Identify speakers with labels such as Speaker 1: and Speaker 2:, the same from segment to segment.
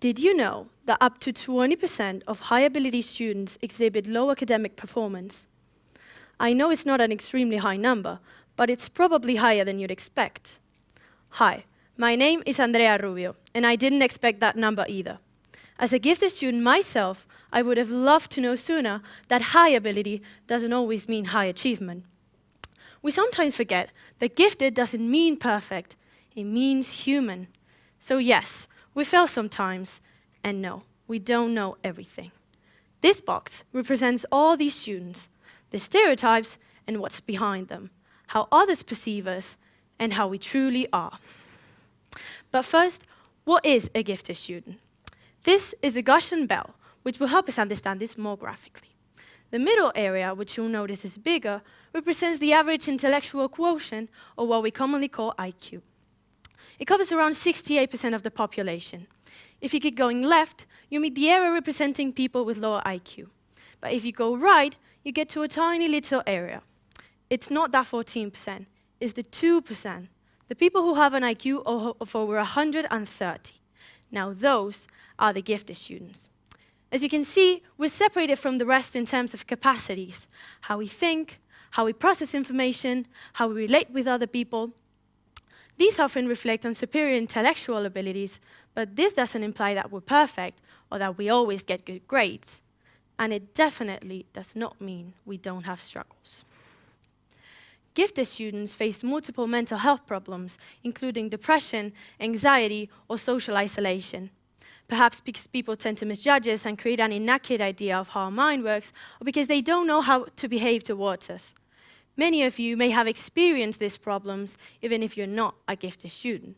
Speaker 1: Did you know that up to 20% of high ability students exhibit low academic performance? I know it's not an extremely high number, but it's probably higher than you'd expect. Hi, my name is Andrea Rubio, and I didn't expect that number either. As a gifted student myself, I would have loved to know sooner that high ability doesn't always mean high achievement. We sometimes forget that gifted doesn't mean perfect, it means human. So yes, we fail sometimes, and no, we don't know everything. This box represents all these students, the stereotypes and what's behind them, how others perceive us, and how we truly are. But first, what is a gifted student? This is the Gaussian bell, which will help us understand this more graphically. The middle area, which you'll notice is bigger, represents the average intellectual quotient, or what we commonly call IQ. It covers around 68% of the population. If you keep going left, you meet the area representing people with lower IQ. But if you go right, you get to a tiny little area. It's not that 14%, it's the 2%, the people who have an IQ of over 130. Now those are the gifted students. As you can see, we're separated from the rest in terms of capacities, how we think, how we process information, how we relate with other people. These often reflect on superior intellectual abilities, but this doesn't imply that we're perfect or that we always get good grades. And it definitely does not mean we don't have struggles. Gifted students face multiple mental health problems, including depression, anxiety, or social isolation. Perhaps because people tend to misjudge us and create an inaccurate idea of how our mind works, or because they don't know how to behave towards us. Many of you may have experienced these problems, even if you're not a gifted student.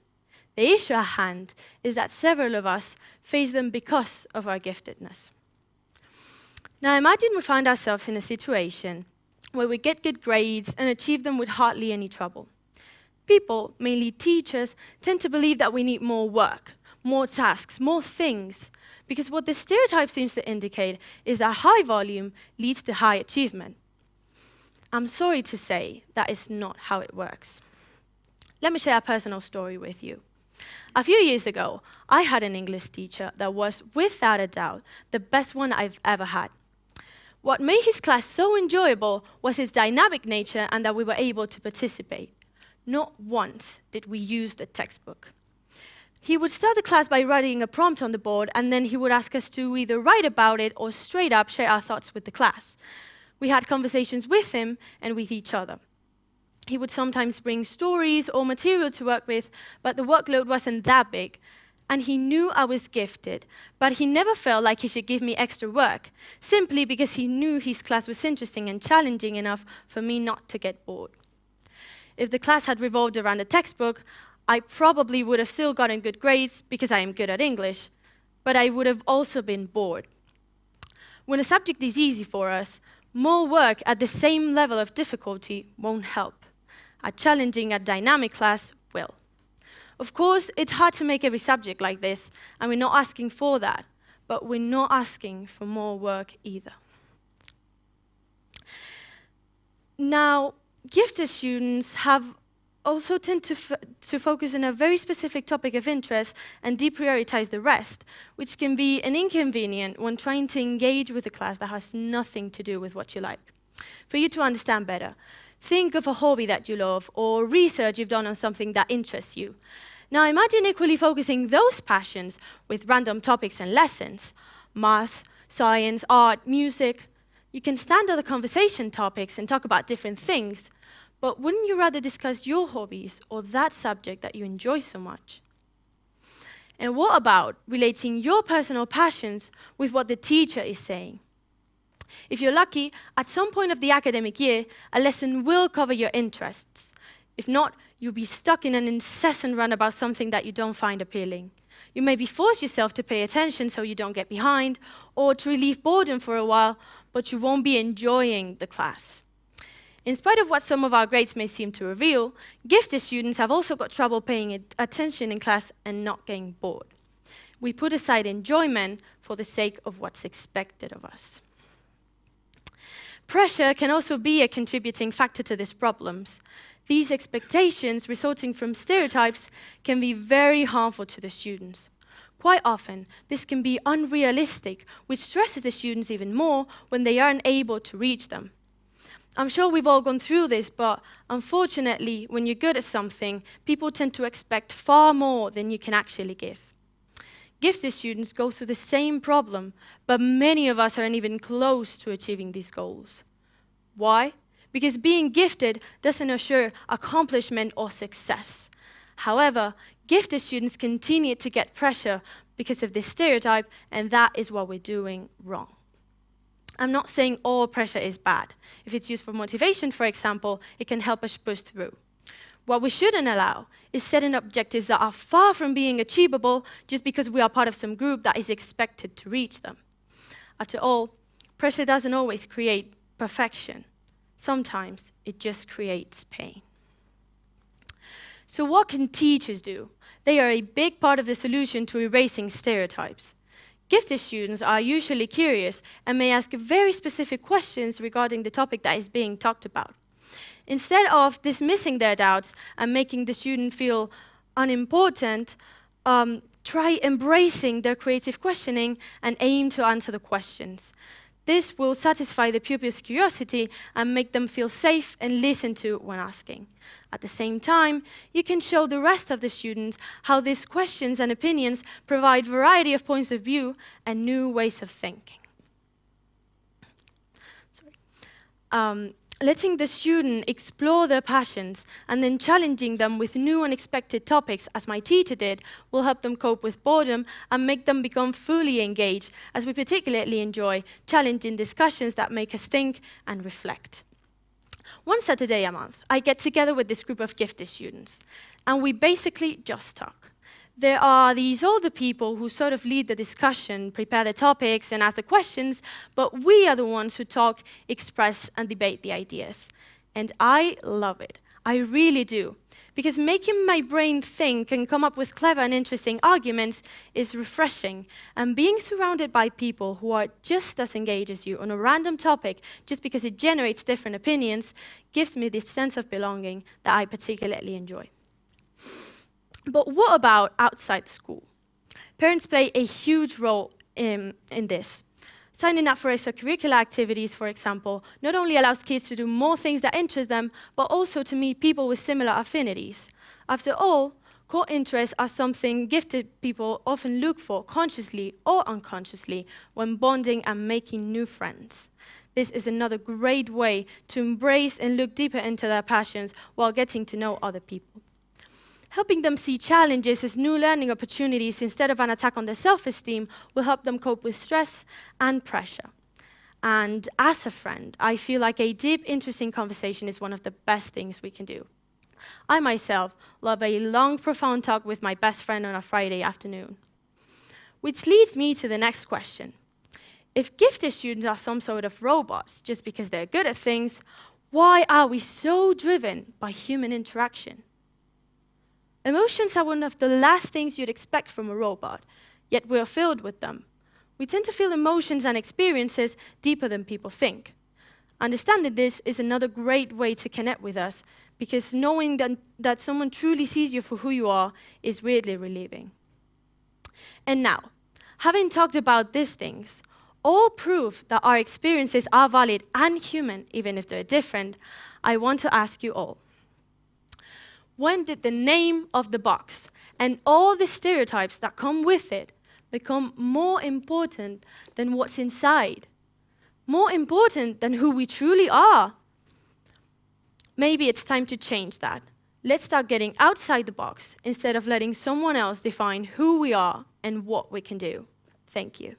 Speaker 1: The issue at hand is that several of us face them because of our giftedness. Now imagine we find ourselves in a situation where we get good grades and achieve them with hardly any trouble. People, mainly teachers, tend to believe that we need more work, more tasks, more things, because what the stereotype seems to indicate is that high volume leads to high achievement. I'm sorry to say that is not how it works. Let me share a personal story with you. A few years ago, I had an English teacher that was, without a doubt, the best one I've ever had. What made his class so enjoyable was its dynamic nature and that we were able to participate. Not once did we use the textbook. He would start the class by writing a prompt on the board, and then he would ask us to either write about it or straight up share our thoughts with the class. We had conversations with him and with each other. He would sometimes bring stories or material to work with, but the workload wasn't that big. And he knew I was gifted, but he never felt like he should give me extra work, simply because he knew his class was interesting and challenging enough for me not to get bored. If the class had revolved around a textbook, I probably would have still gotten good grades because I am good at English, but I would have also been bored. When a subject is easy for us, more work at the same level of difficulty won't help. A challenging and dynamic class will. Of course, it's hard to make every subject like this, and we're not asking for that, but we're not asking for more work either. Now, gifted students also tend to focus on a very specific topic of interest and deprioritize the rest, which can be an inconvenient when trying to engage with a class that has nothing to do with what you like. For you to understand better, think of a hobby that you love or research you've done on something that interests you. Now imagine equally focusing those passions with random topics and lessons, math, science, art, music. You can stand other conversation topics and talk about different things, but wouldn't you rather discuss your hobbies or that subject that you enjoy so much? And what about relating your personal passions with what the teacher is saying? If you're lucky, at some point of the academic year, a lesson will cover your interests. If not, you'll be stuck in an incessant run about something that you don't find appealing. You maybe force yourself to pay attention so you don't get behind, or to relieve boredom for a while, but you won't be enjoying the class. In spite of what some of our grades may seem to reveal, gifted students have also got trouble paying attention in class and not getting bored. We put aside enjoyment for the sake of what's expected of us. Pressure can also be a contributing factor to these problems. These expectations resulting from stereotypes can be very harmful to the students. Quite often, this can be unrealistic, which stresses the students even more when they aren't able to reach them. I'm sure we've all gone through this, but unfortunately, when you're good at something, people tend to expect far more than you can actually give. Gifted students go through the same problem, but many of us aren't even close to achieving these goals. Why? Because being gifted doesn't assure accomplishment or success. However, gifted students continue to get pressure because of this stereotype, and that is what we're doing wrong. I'm not saying all pressure is bad. If it's used for motivation, for example, it can help us push through. What we shouldn't allow is setting objectives that are far from being achievable just because we are part of some group that is expected to reach them. After all, pressure doesn't always create perfection. Sometimes it just creates pain. So what can teachers do? They are a big part of the solution to erasing stereotypes. Gifted students are usually curious and may ask very specific questions regarding the topic that is being talked about. Instead of dismissing their doubts and making the student feel unimportant, try embracing their creative questioning and aim to answer the questions. This will satisfy the pupil's curiosity and make them feel safe and listened to when asking. At the same time, you can show the rest of the students how these questions and opinions provide variety of points of view and new ways of thinking. Letting the student explore their passions and then challenging them with new unexpected topics, as my teacher did, will help them cope with boredom and make them become fully engaged, as we particularly enjoy challenging discussions that make us think and reflect. One Saturday a month, I get together with this group of gifted students, and we basically just talk. There are these older people who sort of lead the discussion, prepare the topics, and ask the questions, but we are the ones who talk, express, and debate the ideas. And I love it. I really do. Because making my brain think and come up with clever and interesting arguments is refreshing. And being surrounded by people who are just as engaged as you on a random topic, just because it generates different opinions, gives me this sense of belonging that I particularly enjoy. But what about outside school? Parents play a huge role in this. Signing up for extracurricular activities, for example, not only allows kids to do more things that interest them, but also to meet people with similar affinities. After all, core interests are something gifted people often look for, consciously or unconsciously, when bonding and making new friends. This is another great way to embrace and look deeper into their passions while getting to know other people. Helping them see challenges as new learning opportunities instead of an attack on their self-esteem will help them cope with stress and pressure. And as a friend, I feel like a deep, interesting conversation is one of the best things we can do. I myself love a long, profound talk with my best friend on a Friday afternoon. Which leads me to the next question. If gifted students are some sort of robots just because they're good at things, why are we so driven by human interaction? Emotions are one of the last things you'd expect from a robot, yet we are filled with them. We tend to feel emotions and experiences deeper than people think. Understanding this is another great way to connect with us, because knowing that someone truly sees you for who you are is weirdly relieving. And now, having talked about these things, all proof that our experiences are valid and human, even if they're different, I want to ask you all. When did the name of the box and all the stereotypes that come with it become more important than what's inside? More important than who we truly are? Maybe it's time to change that. Let's start getting outside the box instead of letting someone else define who we are and what we can do. Thank you.